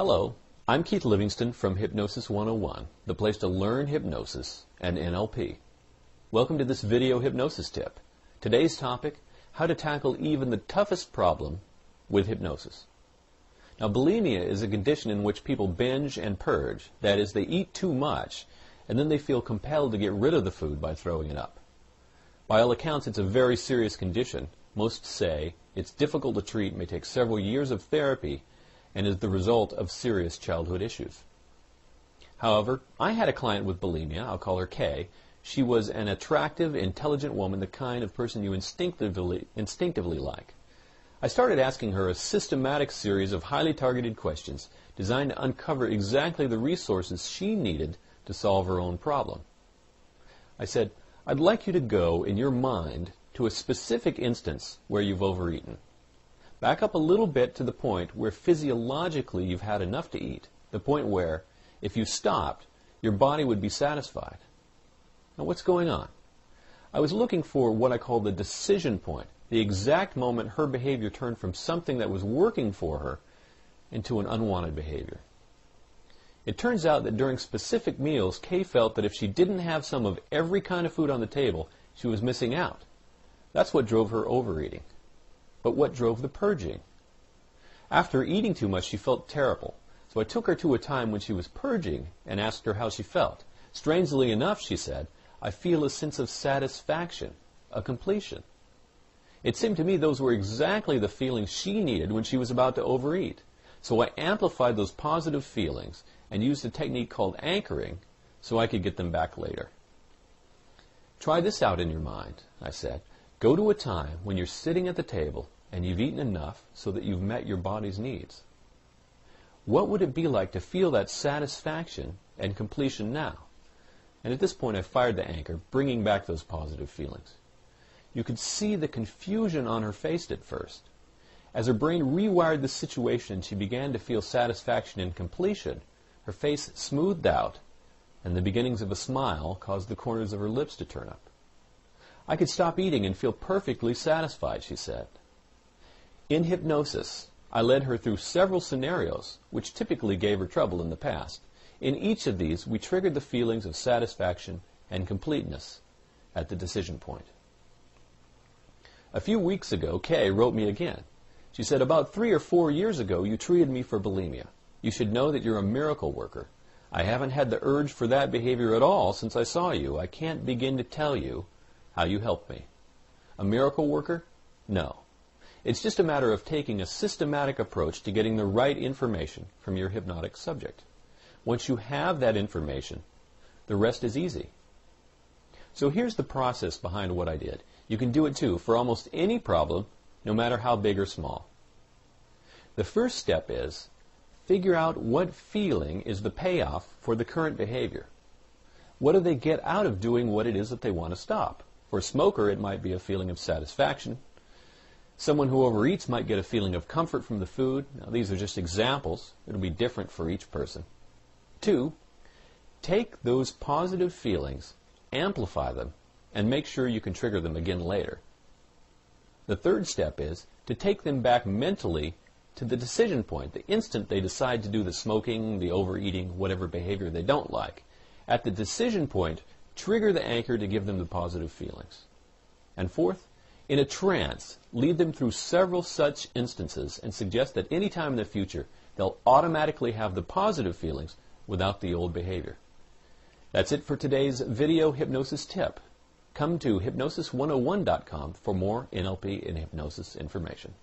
Hello, I'm Keith Livingston from Hypnosis 101, the place to learn hypnosis and NLP. Welcome to this video hypnosis tip. Today's topic, how to tackle even the toughest problem with hypnosis. Now, bulimia is a condition in which people binge and purge. That is, they eat too much, and then they feel compelled to get rid of the food by throwing it up. By all accounts, it's a very serious condition. Most say it's difficult to treat, may take several years of therapy, and is the result of serious childhood issues. However, I had a client with bulimia. I'll call her Kay. She was an attractive, intelligent woman, the kind of person you instinctively like. I started asking her a systematic series of highly targeted questions designed to uncover exactly the resources she needed to solve her own problem. I said, I'd like you to go in your mind to a specific instance where you've overeaten. Back up a little bit to the point where physiologically you've had enough to eat, the point where, if you stopped, your body would be satisfied. Now, what's going on? I was looking for what I call the decision point, the exact moment her behavior turned from something that was working for her into an unwanted behavior. It turns out that during specific meals, Kay felt that if she didn't have some of every kind of food on the table, she was missing out. That's what drove her overeating. But what drove the purging? After eating too much, she felt terrible. So I took her to a time when she was purging and asked her how she felt. Strangely enough, she said, I feel a sense of satisfaction, a completion. It seemed to me those were exactly the feelings she needed when she was about to overeat. So I amplified those positive feelings and used a technique called anchoring so I could get them back later. Try this out in your mind, I said. Go to a time when you're sitting at the table and you've eaten enough so that you've met your body's needs. What would it be like to feel that satisfaction and completion now? And at this point I fired the anchor, bringing back those positive feelings. You could see the confusion on her face at first. As her brain rewired the situation, she began to feel satisfaction and completion. Her face smoothed out, and the beginnings of a smile caused the corners of her lips to turn up. I could stop eating and feel perfectly satisfied, she said. In hypnosis, I led her through several scenarios which typically gave her trouble in the past. In each of these, we triggered the feelings of satisfaction and completeness at the decision point. A few weeks ago, Kay wrote me again. She said, about 3 or 4 years ago, you treated me for bulimia. You should know that you're a miracle worker. I haven't had the urge for that behavior at all since I saw you. I can't begin to tell you how you helped me. A miracle worker? No. It's just a matter of taking a systematic approach to getting the right information from your hypnotic subject. Once you have that information, the rest is easy. So here's the process behind what I did. You can do it too for almost any problem, no matter how big or small. The first step is figure out what feeling is the payoff for the current behavior. What do they get out of doing what it is that they want to stop? For a smoker, it might be a feeling of satisfaction. Someone who overeats might get a feeling of comfort from the food. Now, these are just examples. It'll be different for each person. 2, take those positive feelings, amplify them, and make sure you can trigger them again later. The third step is to take them back mentally to the decision point, the instant they decide to do the smoking, the overeating, whatever behavior they don't like. At the decision point, trigger the anchor to give them the positive feelings. And fourth, in a trance, lead them through several such instances and suggest that any time in the future, they'll automatically have the positive feelings without the old behavior. That's it for today's video hypnosis tip. Come to hypnosis101.com for more NLP and hypnosis information.